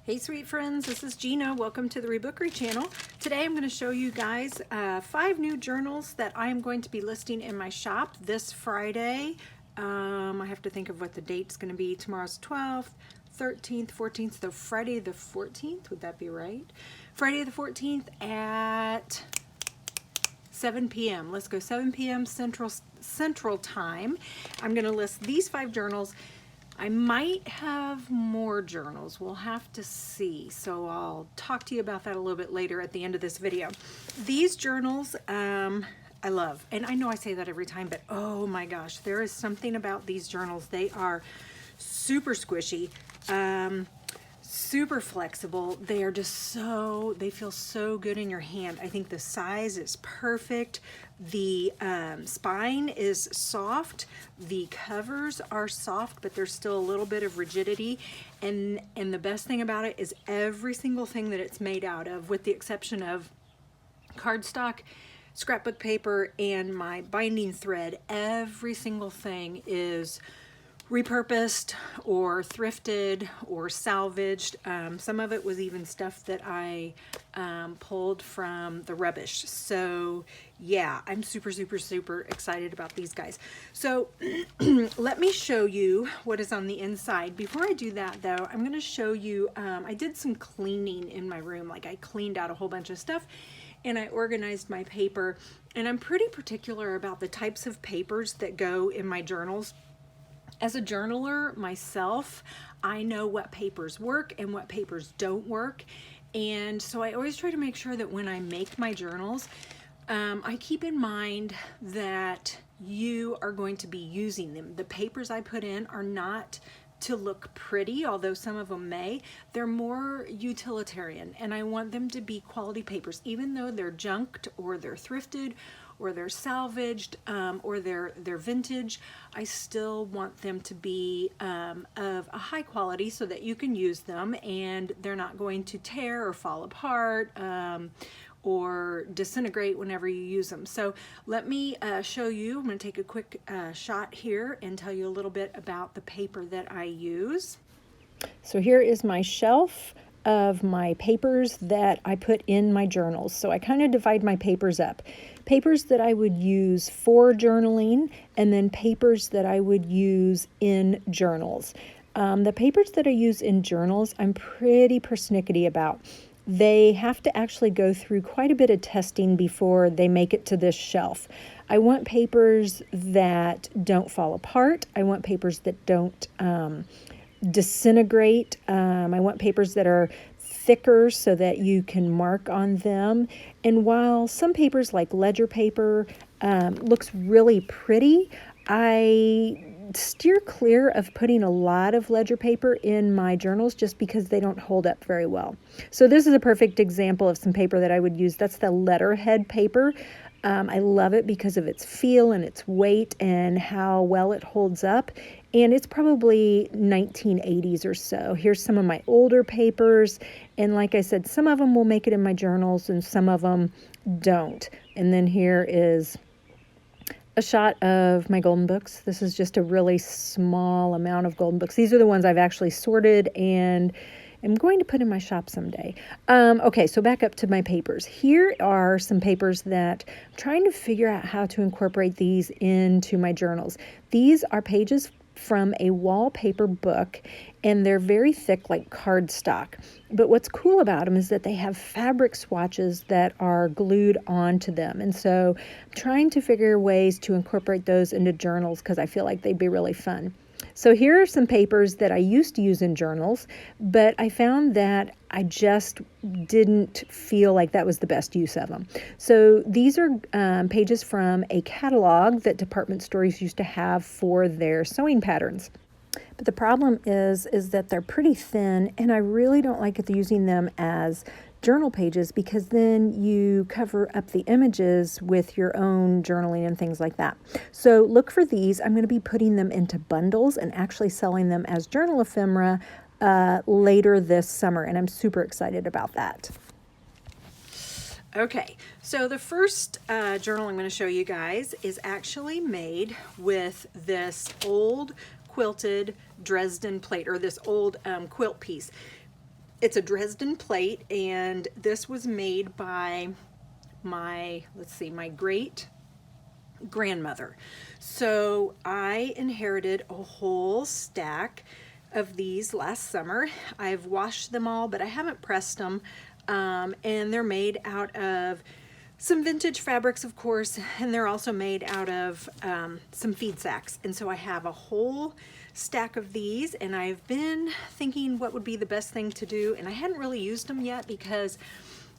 Hey sweet friends, this is Gina. Welcome to the Rebookery channel. Today I'm going to show you guys 5 new journals that I am going to be listing in my shop this Friday. I have to think of what the date's going to be. Tomorrow's 12th, 13th, 14th, so Friday the 14th, would that be right? Friday the 14th at 7 p.m. Let's go 7 p.m. Central Time. I'm going to list these 5 journals. I might have more journals. We'll have to see. So I'll talk to you about that a little bit later at the end of this video. These journals, I love. And I know I say that every time, but oh my gosh, there is something about these journals. They are super squishy, super flexible. They are just so, they feel so good in your hand. I think the size is perfect. The spine is soft. The covers are soft, but there's still a little bit of rigidity. And the best thing about it is every single thing that it's made out of, with the exception of cardstock, scrapbook paper, and my binding thread, every single thing is repurposed or thrifted or salvaged. Some of it was even stuff that I pulled from the rubbish. So yeah, I'm super excited about these guys. So let me show you what is on the inside. Before I do that though, I'm going to show you, I did some cleaning in my room. Like I cleaned out a whole bunch of stuff and I organized my paper, and I'm pretty particular about the types of papers that go in my journals. As a journaler myself, I know what papers work and what papers don't work. And so I always try to make sure that when I make my journals, I keep in mind that you are going to be using them. The papers I put in are not to look pretty, although some of them may. They're more utilitarian, and I want them to be quality papers, even though they're junked or they're thrifted or they're salvaged, or they're vintage. I still want them to be of a high quality so that you can use them and they're not going to tear or fall apart or disintegrate whenever you use them. So let me show you. I'm going to take a quick shot here and tell you a little bit about the paper that I use. So here is my shelf of my papers that I put in my journals. So I kind of divide my papers up. Papers that I would use for journaling, and then papers that I would use in journals. The papers that I use in journals, I'm pretty persnickety about. They have to actually go through quite a bit of testing before they make it to this shelf. I want papers that don't fall apart. I want papers that don't disintegrate. I want papers that are thicker so that you can mark on them. And while some papers like ledger paper looks really pretty, I steer clear of putting a lot of ledger paper in my journals just because they don't hold up very well. So this is a perfect example of some paper that I would use. That's the letterhead paper. I love it because of its feel and its weight and how well it holds up. And it's probably 1980s or so. Here's some of my older papers. And like I said, some of them will make it in my journals and some of them don't. And then here is a shot of my golden books. This is just a really small amount of golden books. These are the ones I've actually sorted and I'm going to put in my shop someday. Okay, so back up to my papers. Here are some papers that I'm trying to figure out how to incorporate these into my journals. These are pages from a wallpaper book, and they're very thick like cardstock. But what's cool about them is that they have fabric swatches that are glued onto them. And so I'm trying to figure ways to incorporate those into journals because I feel like they'd be really fun. So here are some papers that I used to use in journals, but I found that I just didn't feel like that was the best use of them. So these are pages from a catalog that department stores used to have for their sewing patterns. But the problem is that they're pretty thin, and I really don't like using them as journal pages because then you cover up the images with your own journaling and things like that. So look for these. I'm going to be putting them into bundles and actually selling them as journal ephemera later this summer, and I'm super excited about that. Okay, so the first journal I'm going to show you guys is actually made with this old quilted Dresden plate, or this old quilt piece. it's a Dresden plate, and this was made by my, let's see, my great grandmother. So I inherited a whole stack of these last summer. I've washed them all, but I haven't pressed them. And they're made out of some vintage fabrics, of course, and they're also made out of some feed sacks. And so I have a whole stack of these, and I've been thinking what would be the best thing to do, and I hadn't really used them yet because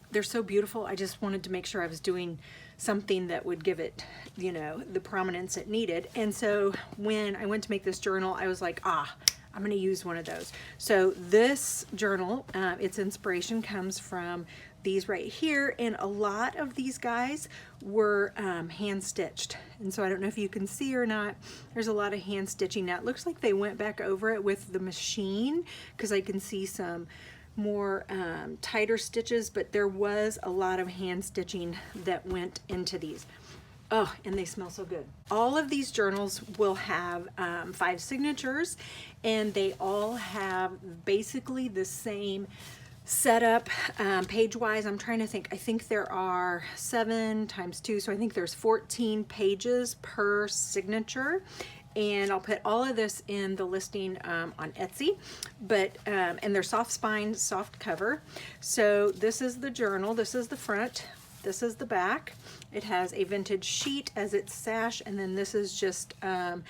they're so beautiful. I just wanted to make sure I was doing something that would give it, you know, the prominence it needed. And so when I went to make this journal, I was like, I'm going to use one of those. So this journal, its inspiration comes from these right here, and a lot of these guys were hand stitched. And so I don't know if you can see or not, there's a lot of hand stitching. Now it looks like they went back over it with the machine because I can see some more tighter stitches, but there was a lot of hand stitching that went into these. Oh, and they smell so good. All of these journals will have 5 signatures, and they all have basically the same setup page-wise. I'm trying to think. I think there are 7 times 2, so I think there's 14 pages per signature. And I'll put all of this in the listing on Etsy, but and they're soft spine, soft cover. So this is the journal. This is the front. This is the back. It has a vintage sheet as its sash, and then this is just a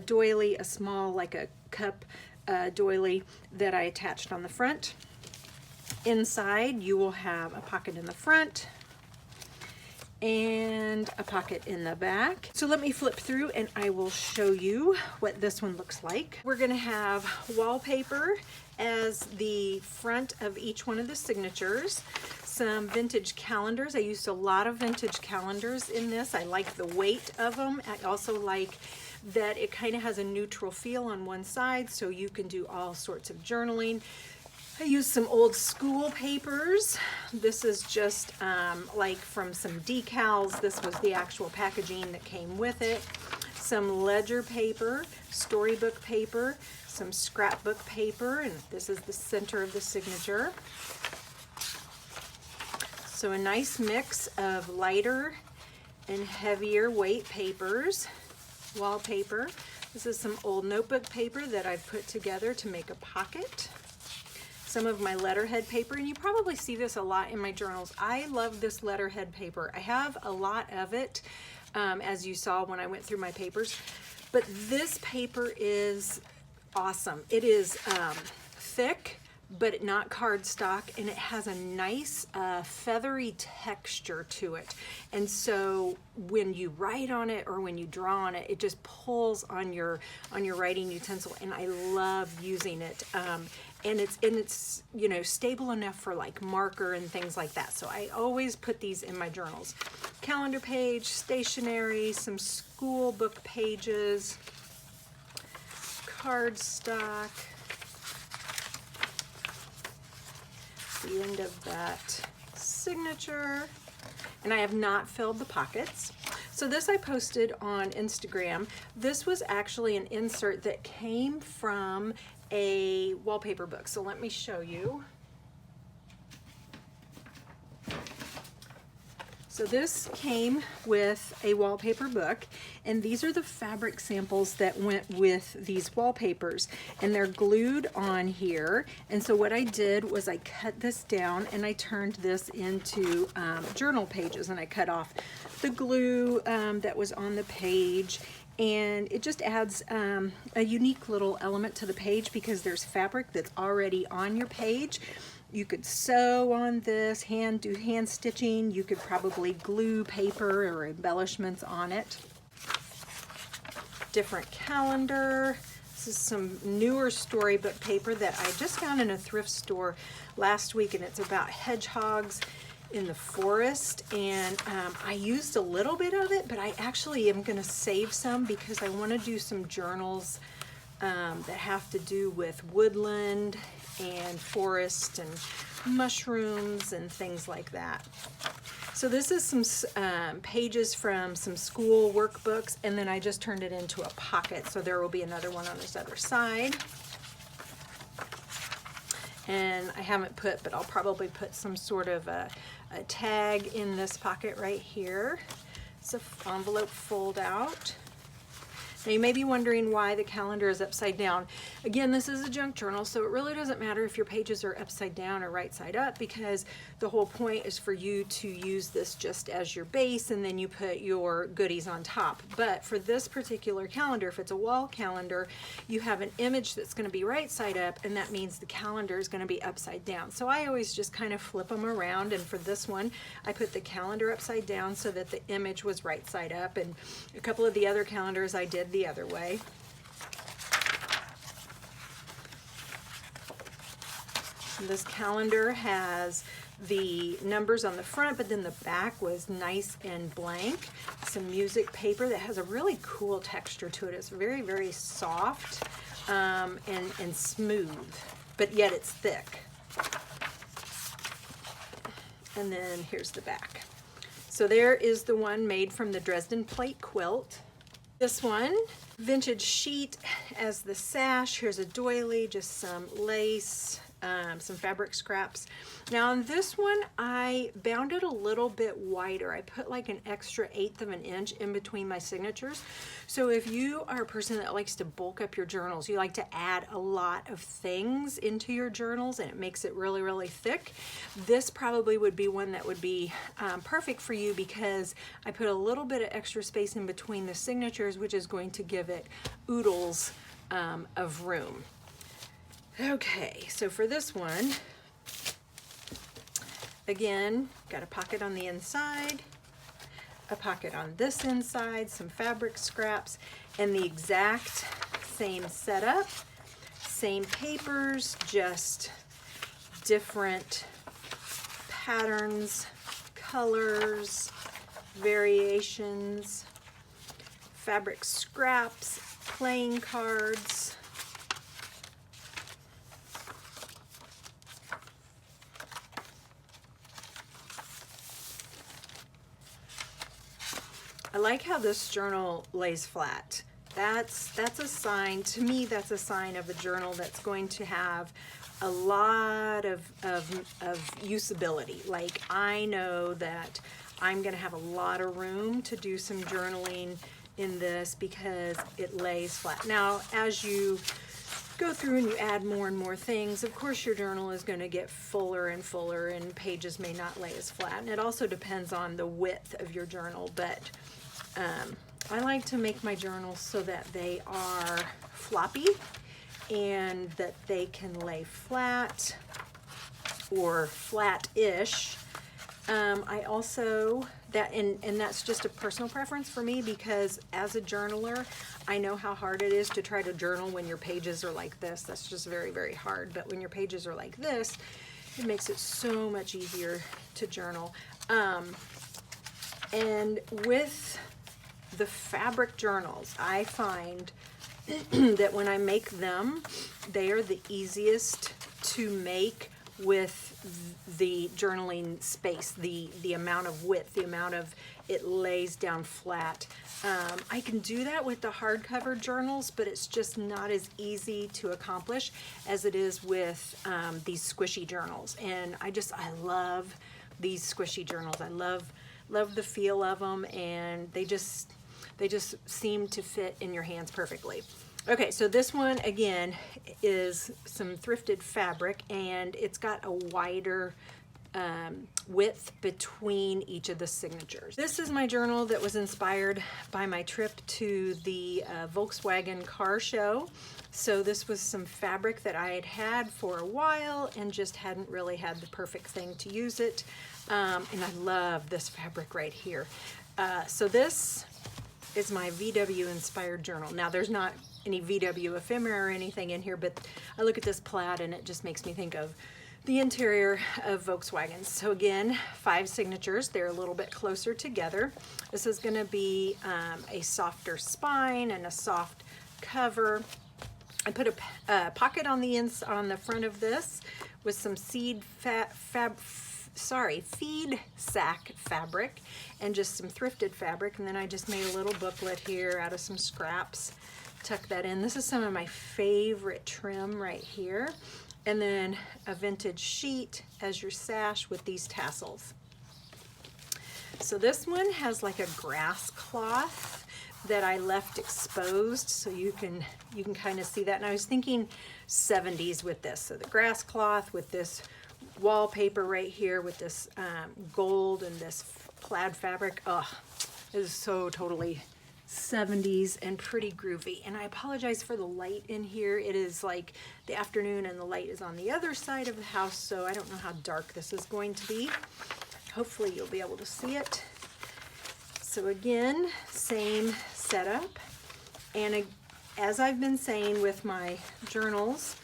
doily, a small, like a cup doily that I attached on the front. Inside, you will have a pocket in the front and a pocket in the back. So let me flip through and I will show you what this one looks like. We're gonna have wallpaper as the front of each one of the signatures. Some vintage calendars. I used a lot of vintage calendars in this. I like the weight of them. I also like that it kind of has a neutral feel on one side, so you can do all sorts of journaling. I used some old school papers. This is just like from some decals. This was the actual packaging that came with it. Some ledger paper, storybook paper, some scrapbook paper, and this is the center of the signature. So a nice mix of lighter and heavier weight papers. Wallpaper. This is some old notebook paper that I've put together to make a pocket. Some of my letterhead paper, and you probably see this a lot in my journals. I love this letterhead paper. I have a lot of it, as you saw when I went through my papers, but this paper is awesome. It is thick, but not cardstock, and it has a nice feathery texture to it. And so when you write on it or when you draw on it, it just pulls on your writing utensil, and I love using it. And it's you know, stable enough for like marker and things like that. So I always put these in my journals. Calendar page, stationery, some school book pages, cardstock. The end of that signature, and I have not filled the pockets. So this I posted on Instagram. This was actually an insert that came from a wallpaper book. So let me show you. So this came with a wallpaper book, and these are the fabric samples that went with these wallpapers, and they're glued on here. And so what I did was I cut this down and I turned this into journal pages, and I cut off the glue that was on the page, and it just adds a unique little element to the page because there's fabric that's already on your page. You could sew on this, do hand stitching. You could probably glue paper or embellishments on it. Different calendar. This is some newer storybook paper that I just found in a thrift store last week, and it's about hedgehogs in the forest. And I used a little bit of it, but I actually am going to save some because I want to do some journals that have to do with woodland and forest and mushrooms and things like that. So this is some pages from some school workbooks, and then I just turned it into a pocket, so there will be another one on this other side. And I haven't put, but I'll probably put some sort of a tag in this pocket right here. It's an envelope fold out. Now you may be wondering why the calendar is upside down. Again, this is a junk journal, so it really doesn't matter if your pages are upside down or right side up, because the whole point is for you to use this just as your base, and then you put your goodies on top. But for this particular calendar, if it's a wall calendar, you have an image that's going to be right side up, and that means the calendar is going to be upside down. So I always just kind of flip them around, and for this one, I put the calendar upside down so that the image was right side up, and a couple of the other calendars I did the other way. This calendar has the numbers on the front, but then the back was nice and blank. Some music paper that has a really cool texture to it. It's very, very soft and smooth, but yet it's thick. And then here's the back. So there is the one made from the Dresden plate quilt. This one, vintage sheet as the sash. Here's a doily, just some lace, some fabric scraps. Now on this one, I bound it a little bit wider. I put like an extra 1/8 of an inch in between my signatures. So if you are a person that likes to bulk up your journals, you like to add a lot of things into your journals and it makes it really, really thick, this probably would be one that would be perfect for you, because I put a little bit of extra space in between the signatures, which is going to give it oodles of room. Okay, so for this one, again, got a pocket on the inside, a pocket on this inside, some fabric scraps, and the exact same setup, same papers, just different patterns, colors, variations, fabric scraps, playing cards. I like how this journal lays flat. That's a sign, to me, that's a sign of a journal that's going to have a lot of usability. Like, I know that I'm gonna have a lot of room to do some journaling in this because it lays flat. Now, as you go through and you add more and more things, of course your journal is going to get fuller and fuller and pages may not lay as flat. And it also depends on the width of your journal, but I like to make my journals so that they are floppy and that they can lay flat or flat-ish. I also, and that's just a personal preference for me, because as a journaler, I know how hard it is to try to journal when your pages are like this. That's just very, very hard. But when your pages are like this, it makes it so much easier to journal. And with the fabric journals, I find that when I make them, they are the easiest to make with the journaling space, the amount of width, the amount of it lays down flat. I can do that with the hardcover journals, but it's just not as easy to accomplish as it is with these squishy journals. And I love these squishy journals. I love the feel of them, and they just seem to fit in your hands perfectly. Okay, so this one again is some thrifted fabric, and it's got a wider width between each of the signatures. This is my journal that was inspired by my trip to the Volkswagen car show. So this was some fabric that I had had for a while and just hadn't really had the perfect thing to use it. And I love this fabric right here. So this is my VW inspired journal. Now there's not any VW ephemera or anything in here, but I look at this plaid and it just makes me think of the interior of Volkswagen. So again, 5 signatures. They're a little bit closer together. This is going to be a softer spine and a soft cover. I put a pocket on the front of this with some feed sack fabric and just some thrifted fabric, and then I just made a little booklet here out of some scraps. Tuck that in. This is some of my favorite trim right here. and then a vintage sheet as your sash with these tassels. So this one has like a grass cloth that I left exposed, so you can kind of see that. And I was thinking 70s with this. So the grass cloth with this wallpaper right here with this gold and this plaid fabric. Oh, it is so totally 70s and pretty groovy. And I apologize for the light in here. It is like the afternoon and the light is on the other side of the house, so I don't know how dark this is going to be. Hopefully you'll be able to see it. So again, same setup. And as I've been saying with my journals,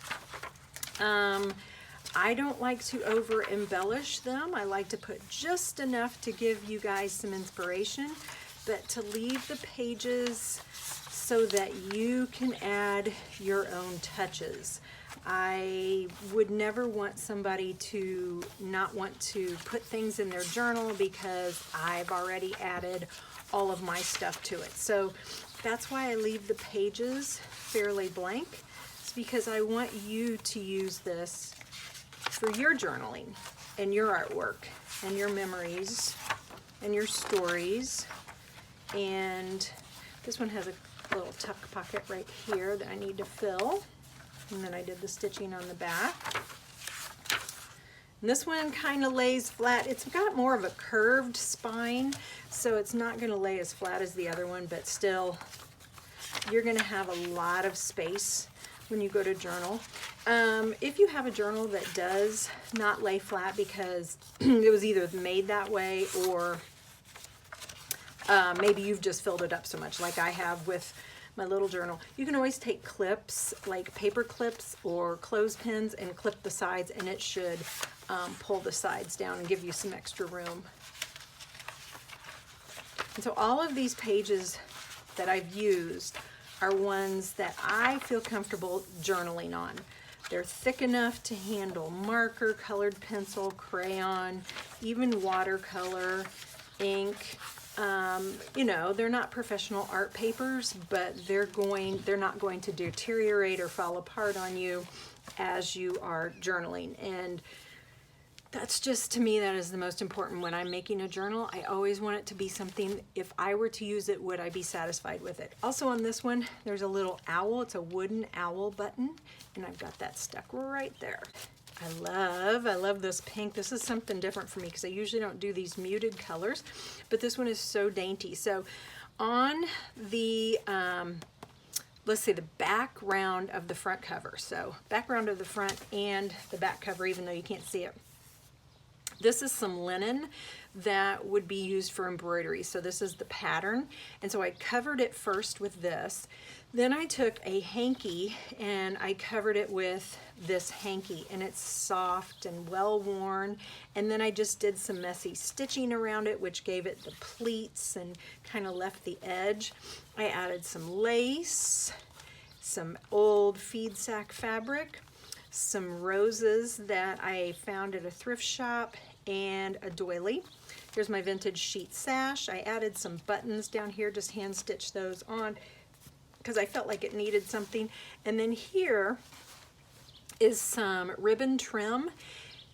I don't like to over embellish them. I like to put just enough to give you guys some inspiration, but to leave the pages so that you can add your own touches. I would never want somebody to not want to put things in their journal because I've already added all of my stuff to it. So that's why I leave the pages fairly blank. It's because I want you to use this for your journaling and your artwork and your memories and your stories. And this one has a little tuck pocket right here that I need to fill. And then I did the stitching on the back. And this one kind of lays flat. It's got more of a curved spine, so it's not going to lay as flat as the other one, but still, you're going to have a lot of space when you go to journal. If you have a journal that does not lay flat because it was either made that way or maybe you've just filled it up so much like I have with my little journal, you can always take clips, like paper clips or clothespins, and clip the sides, and it should pull the sides down and give you some extra room. And so all of these pages that I've used are ones that I feel comfortable journaling on. They're thick enough to handle marker, colored pencil, crayon, even watercolor, ink. You know, they're not professional art papers, but they're not going to deteriorate or fall apart on you as you are journaling. And that's just, to me, that is the most important. When I'm making a journal, I always want it to be something, if I were to use it, would I be satisfied with it? Also on this one, there's a little owl. It's a wooden owl button, and I've got that stuck right there. I love this pink. This is something different for me because I usually don't do these muted colors, but this one is so dainty. So on the, let's see, the background of the front cover. So background of the front and the back cover, even though you can't see it. This is some linen that would be used for embroidery. So this is the pattern. And so I covered it first with this. Then I took a hanky and I covered it with this hanky, and it's soft and well worn. And then I just did some messy stitching around it, which gave it the pleats and kind of left the edge. I added some lace, some old feed sack fabric, some roses that I found at a thrift shop, and a doily. Here's my vintage sheet sash. I added some buttons down here, just hand stitched those on because I felt like it needed something. And then here is some ribbon trim,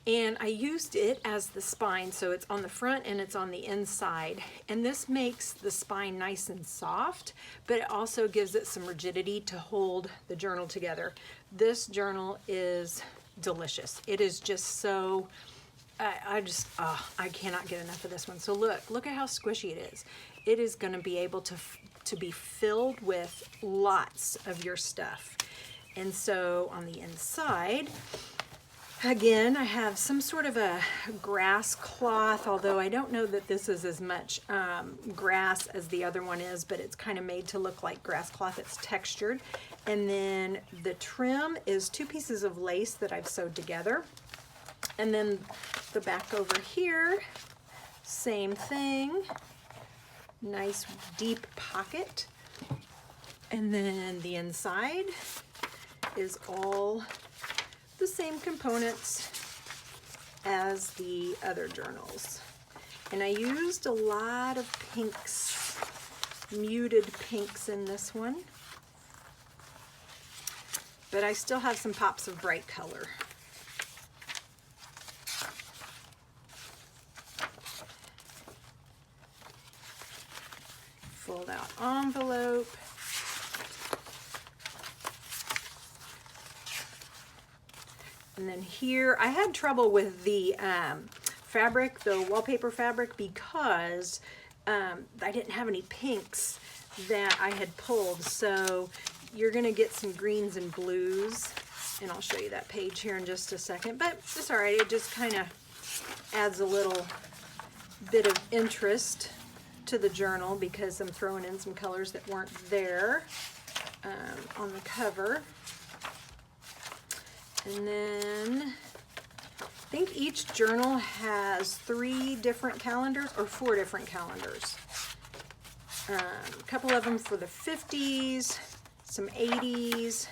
and I used it as the spine, so it's on the front and it's on the inside. And this makes the spine nice and soft, but it also gives it some rigidity to hold the journal together. This journal is delicious. It is just so, I cannot get enough of this one. So look at how squishy it is. It is going to be able to be filled with lots of your stuff. And so on the inside, again, I have some sort of a grass cloth, although I don't know that this is as much grass as the other one is, but it's kind of made to look like grass cloth. It's textured. And then the trim is 2 pieces of lace that I've sewed together. And then the back over here, same thing. Nice deep pocket. And then the inside is all the same components as the other journals. And I used a lot of pinks, muted pinks in this one. But I still have some pops of bright color. fold out envelope. And then here, I had trouble with the fabric, the wallpaper fabric, because I didn't have any pinks that I had pulled. So you're gonna get some greens and blues, and I'll show you that page here in just a second, but it's all right. It just kind of adds a little bit of interest to the journal because I'm throwing in some colors that weren't there on the cover. And then I think each journal has 3 different calendars or 4 different calendars. A couple of them for the 50s, some 80s,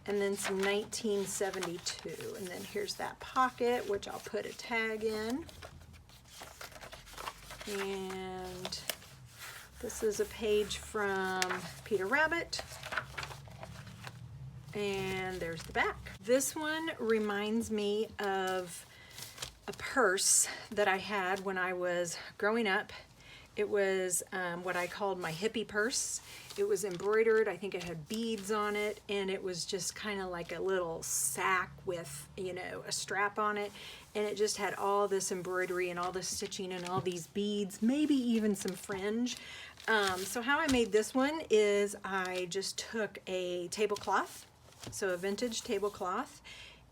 and then some 1972. And then here's that pocket, which I'll put a tag in. And this is a page from Peter Rabbit. And there's the back. This one reminds me of a purse that I had when I was growing up. It was what I called my hippie purse. It was embroidered. I think it had beads on it, and it was just kind of like a little sack with, you know, a strap on it, and it just had all this embroidery and all this stitching and all these beads, maybe even some fringe. So how I made this one is I just took a tablecloth, so a vintage tablecloth,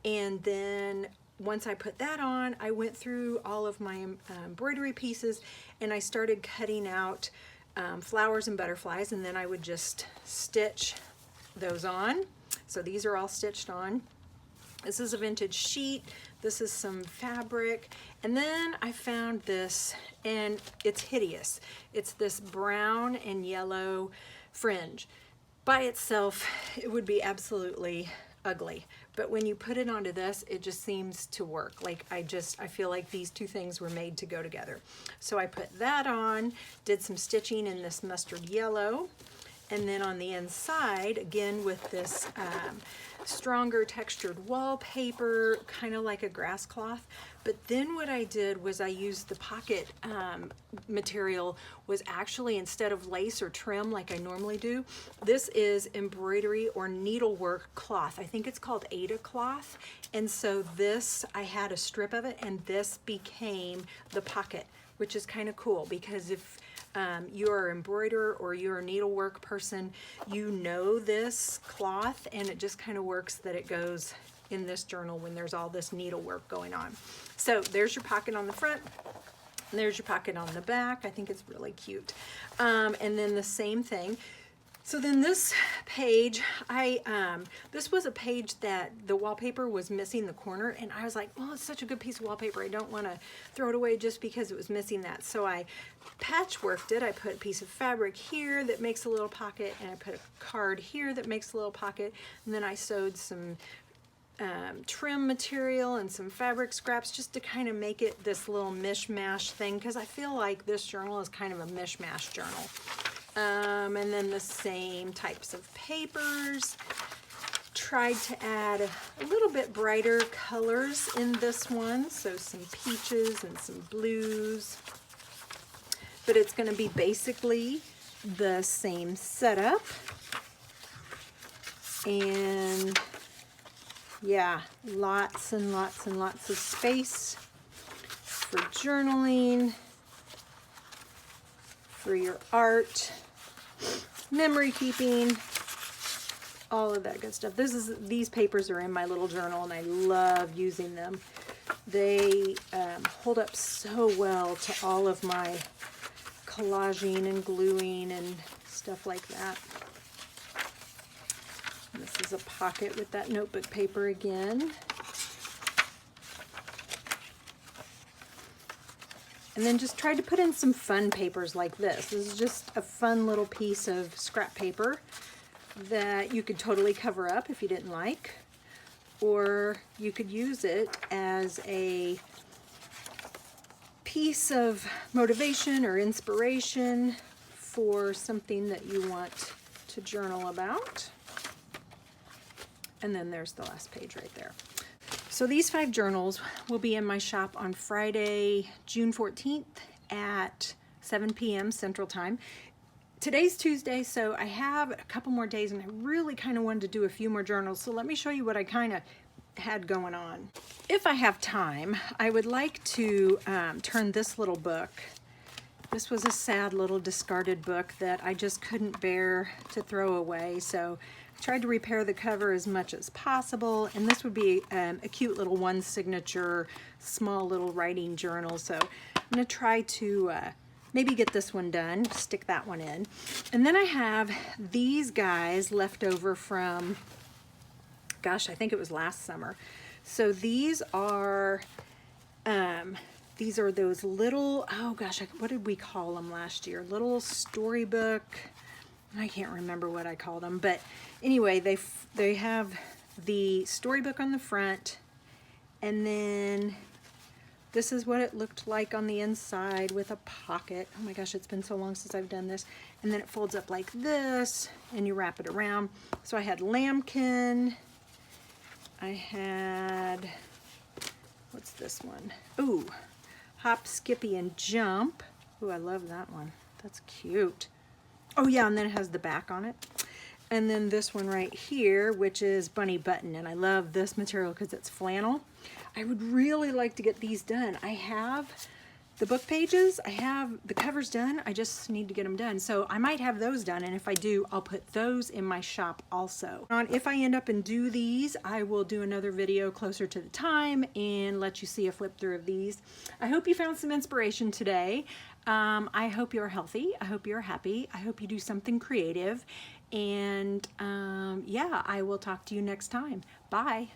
and then once I put that on, I went through all of my embroidery pieces and I started cutting out flowers and butterflies, and then I would just stitch those on. So these are all stitched on. This is a vintage sheet. This is some fabric. And then I found this, and it's hideous. It's this brown and yellow fringe. By itself, it would be absolutely ugly. But when you put it onto this, it just seems to work. Like I feel like these two things were made to go together. So I put that on, did some stitching in this mustard yellow, and then on the inside, again with this stronger textured wallpaper, kind of like a grass cloth. But then what I did was I used the pocket material was actually, instead of lace or trim like I normally do, this is embroidery or needlework cloth. I think it's called Ada cloth. And so this, I had a strip of it, and this became the pocket, which is kind of cool because if you're an embroiderer or you're a needlework person, you know this cloth, and it just kind of works that it goes in this journal when there's all this needlework going on. So there's your pocket on the front, and there's your pocket on the back. I think it's really cute. And then the same thing. So then this page, this was a page that the wallpaper was missing the corner, and I was like, well, it's such a good piece of wallpaper. I don't want to throw it away just because it was missing that. So I patchworked it. I put a piece of fabric here that makes a little pocket, and I put a card here that makes a little pocket, and then I sewed some trim material and some fabric scraps just to kind of make it this little mishmash thing, because I feel like this journal is kind of a mishmash journal. And then the same types of papers. Tried to add a little bit brighter colors in this one, so some peaches and some blues. But it's going to be basically the same setup. And yeah, lots and lots and lots of space for journaling, for your art, memory keeping, all of that good stuff. These papers are in my little journal, and I love using them. They hold up so well to all of my collaging and gluing and stuff like that. And this is a pocket with that notebook paper again. And then just tried to put in some fun papers like this. This is just a fun little piece of scrap paper that you could totally cover up if you didn't like, or you could use it as a piece of motivation or inspiration for something that you want to journal about. And then there's the last page right there. So these 5 journals will be in my shop on Friday, June 14th at 7 p.m. Central Time. Today's Tuesday, so I have a couple more days and I really kind of wanted to do a few more journals. So let me show you what I kind of had going on. If I have time, I would like to turn this little book. This was a sad little discarded book that I just couldn't bear to throw away. So I tried to repair the cover as much as possible. And this would be a cute little one signature, small little writing journal. So I'm gonna try to maybe get this one done, stick that one in. And then I have these guys left over from, gosh, I think it was last summer. So these are those little, oh gosh, what did we call them last year? Little storybook, I can't remember what I called them, but anyway, they have the storybook on the front, and then this is what it looked like on the inside with a pocket. Oh my gosh, it's been so long since I've done this. And then it folds up like this, and you wrap it around. So I had Lambkin. I had, what's this one? Ooh, Hop, Skippy, and Jump. Ooh, I love that one. That's cute. Oh yeah, and then it has the back on it. And then this one right here, which is Bunny Button. And I love this material because it's flannel. I would really like to get these done. I have the book pages, I have the covers done, I just need to get them done. So I might have those done, and if I do, I'll put those in my shop also. If I end up and do these, I will do another video closer to the time and let you see a flip through of these. I hope you found some inspiration today. I hope you're healthy, I hope you're happy, I hope you do something creative, and yeah, I will talk to you next time. Bye.